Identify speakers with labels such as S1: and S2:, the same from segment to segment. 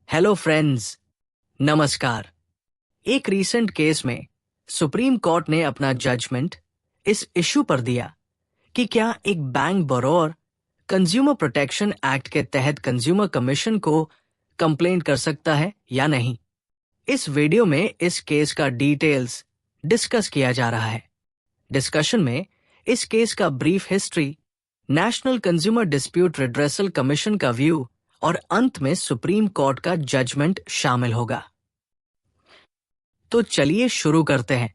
S1: Hello friends, नमस्कार। एक recent case में सुप्रीम कोर्ट ने अपना जजमेंट इस इशू पर दिया कि क्या एक bank borrower consumer protection act के तहत कंज्यूमर कमीशन को कंप्लेंट कर सकता है या नहीं। इस वीडियो में इस केस का डिटेल्स डिस्कस किया जा रहा है। डिस्कशन में इस केस का brief history, national consumer dispute redressal commission का व्यू और अंत में सुप्रीम कोर्ट का जजमेंट शामिल होगा। तो चलिए शुरू करते हैं।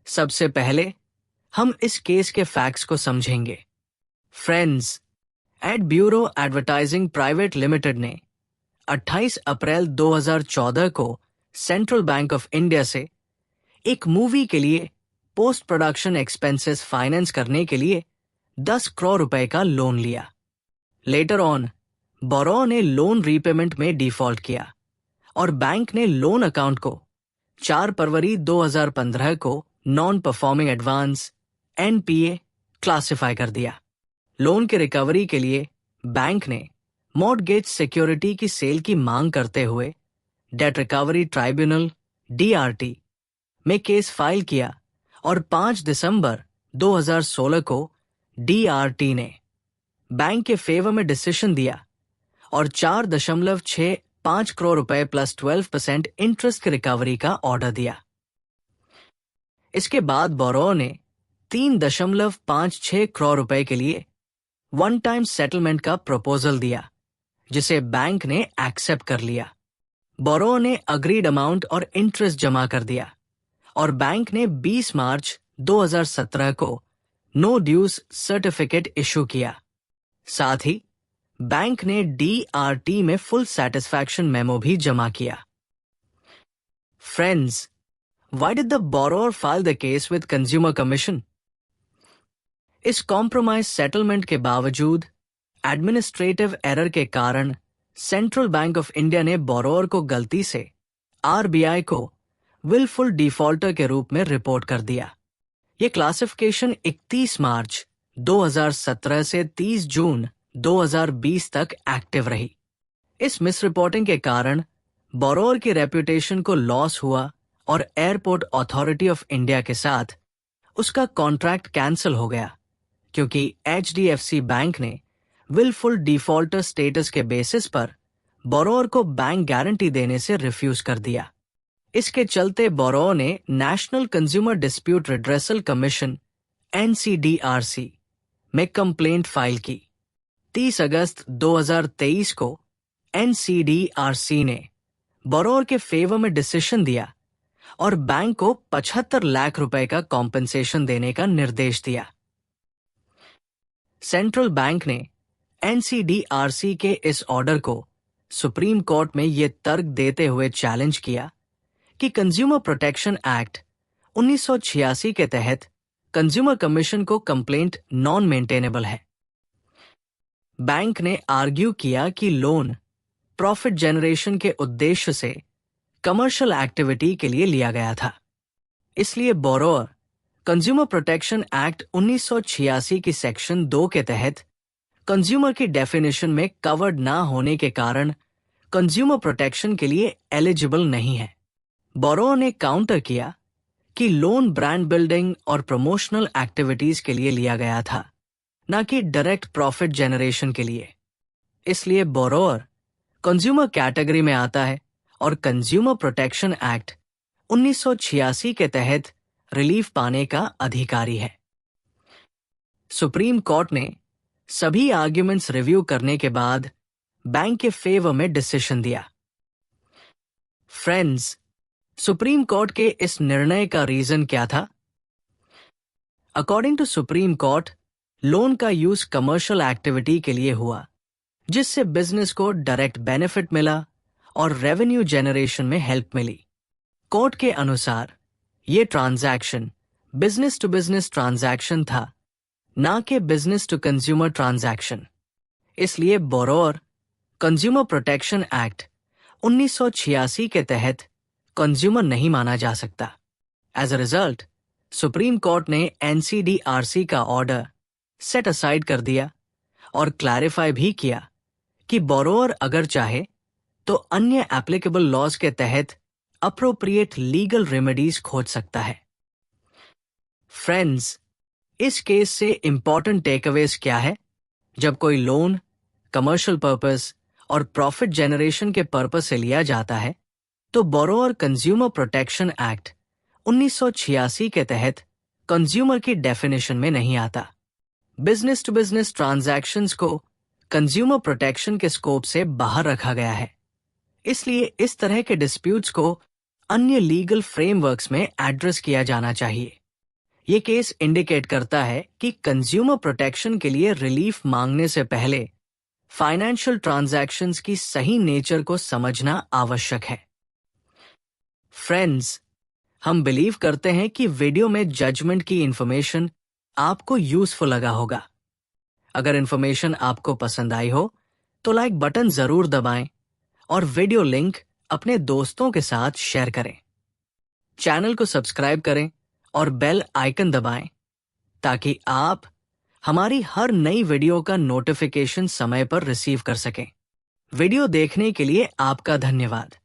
S1: सबसे पहले हम इस केस के फैक्ट्स को समझेंगे। Friends, ad bureau advertising private limited ने 28 अप्रैल 2014 को सेंट्रल बैंक ऑफ इंडिया से एक मूवी के लिए पोस्ट प्रोडक्शन एक्सपेंसेस फाइनेंस करने के लिए 10 करोड़ रुपए का लोन लिया। लेटर ऑन बोरोअर ने लोन रीपेमेंट में डिफॉल्ट किया और बैंक ने लोन अकाउंट को 4 फरवरी 2015 को non performing advance (NPA) classify कर दिया। लोन की रिकवरी के लिए बैंक ने मॉर्टगेज सिक्योरिटी की सेल की मांग करते हुए डेट रिकवरी ट्राइब्यूनल (DRT) में केस फाइल किया और 5 दिसंबर 2016 को DRT ने बैंक के फेवर में डिसीजन दिया और 4.65 करोड़ रुपए प्लस 12% इंटरेस्ट की रिकवरी का ऑर्डर दिया। इसके बाद बोरोअर ने 3.56 करोड़ रुपए के लिए वन टाइम सेटलमेंट का प्रपोजल दिया, जिसे बैंक ने एक्सेप्ट कर लिया। बोरोअर ने अग्रीड अमाउंट और इंटरेस्ट जमा कर दिया और बैंक ने 20 मार्च 2017 को नो ड्यूज सर्टिफिकेट इशू किया। साथ ही बैंक ने DRT में फुल सेटिस्फैक्शन मेमो भी जमा किया। Friends, why did the borrower file the case with consumer commission? इस कॉम्प्रोमाइज सेटलमेंट के बावजूद एडमिनिस्ट्रेटिव एरर के कारण सेंट्रल बैंक ऑफ इंडिया ने बोरोअर को गलती से RBI को विलफुल डिफॉल्टर के रूप में रिपोर्ट कर दिया। यह क्लासिफिकेशन 31 मार्च 2017 से 30 जून 2020 तक एक्टिव रही। इस मिसरिपोर्टिंग के कारण बोरोअर की रेपुटेशन को लॉस हुआ और एयरपोर्ट अथॉरिटी ऑफ इंडिया के साथ उसका कॉन्ट्रैक्ट कैंसिल हो गया, क्योंकि HDFC बैंक ने विलफुल डिफॉल्टर स्टेटस के बेसिस पर बोरोअर को बैंक गारंटी देने से रिफ्यूज कर दिया। इसके चलते बोरोअर ने national consumer dispute redressal commission (NCDRC) में कंप्लेंट फाइल की। 30 अगस्त 2023 को NCDRC ने बोरोअर के फेवर में डिसीजन दिया और बैंक को 75 लाख रुपए का कॉम्पेंसेशन देने का निर्देश दिया। सेंट्रल बैंक ने NCDRC के इस ऑर्डर को सुप्रीम कोर्ट में यह तर्क देते हुए चैलेंज किया कि कंज्यूमर प्रोटेक्शन एक्ट 1986 के तहत कंज्यूमर कमीशन को कंप्लेंट नॉन मेंटेनेबल है। बैंक ने आर्ग्यू किया कि लोन प्रॉफिट जनरेशन के उद्देश्य से कमर्शियल एक्टिविटी के लिए लिया गया था। इसलिए बोरोअर कंज्यूमर प्रोटेक्शन एक्ट 1986 की सेक्शन 2 के तहत कंज्यूमर की डेफिनेशन में कवर्ड ना होने के कारण कंज्यूमर प्रोटेक्शन के लिए एलिजिबल नहीं है। बोरोअर ने काउंटर किया कि लोन ब्रांड बिल्डिंग और प्रमोशनल एक्टिविटीज के लिए लिया गया था, न कि डायरेक्ट प्रॉफिट जनरेशन के लिए। इसलिए बोरोअर कंज्यूमर कैटेगरी में आता है और कंज्यूमर प्रोटेक्शन एक्ट 1986 के तहत रिलीफ पाने का अधिकारी है। सुप्रीम कोर्ट ने सभी आर्ग्यूमेंट्स रिव्यू करने के बाद बैंक के फेवर में डिसीजन दिया। फ्रेंड्स, सुप्रीम कोर्ट के इस निर्णय का रीजन क्या था? According to supreme court, loan का यूज कमर्शियल एक्टिविटी के लिए हुआ, जिससे बिजनेस को डायरेक्ट बेनिफिट मिला और रेवेन्यू जनरेशन में हेल्प मिली। कोर्ट के अनुसार ये transaction business to business transaction था, ना कि बिजनेस टू कंज्यूमर ट्रांजैक्शन। इसलिए बोरोअर कंज्यूमर प्रोटेक्शन एक्ट 1986 के तहत कंज्यूमर नहीं माना जा सकता। As a result, supreme court ने NCDRC का ऑर्डर सेट असाइड कर दिया और क्लैरिफाई भी किया कि बोरोअर अगर चाहे तो अन्य एप्लीकेबल लॉज के तहत अप्रोप्रिएट लीगल रेमेडीज खोज सकता है। फ्रेंड्स, इस केस से इंपॉर्टेंट टेकअवेज क्या है? जब कोई लोन कमर्शियल पर्पस और प्रॉफिट जनरेशन के पर्पस से लिया जाता है तो बोरोअर कंज्यूमर प्रोटेक्शन एक्ट 1986 के तहत कंज्यूमर की डेफिनेशन में नहीं आता। बिजनेस टू बिजनेस ट्रांजैक्शंस को कंज्यूमर प्रोटेक्शन के स्कोप से बाहर रखा गया है। इसलिए इस तरह के डिस्प्यूट्स को अन्य लीगल फ्रेमवर्क्स में एड्रेस किया जाना चाहिए। ये केस इंडिकेट करता है कि कंज्यूमर प्रोटेक्शन के लिए रिलीफ मांगने से पहले फाइनेंशियल ट्रांजैक्शंस की सही नेचर को समझना आवश्यक है। फ्रेंड्स, हम बिलीव करते हैं कि वीडियो में जजमेंट की इंफॉर्मेशन आपको यूजफुल लगा होगा। अगर इंफॉर्मेशन आपको पसंद आई हो तो लाइक बटन जरूर दबाएं और वीडियो लिंक अपने दोस्तों के साथ शेयर करें। चैनल को सब्सक्राइब करें और बेल आइकन दबाएं ताकि आप हमारी हर नई वीडियो का नोटिफिकेशन समय पर रिसीव कर सकें। वीडियो देखने के लिए आपका धन्यवाद।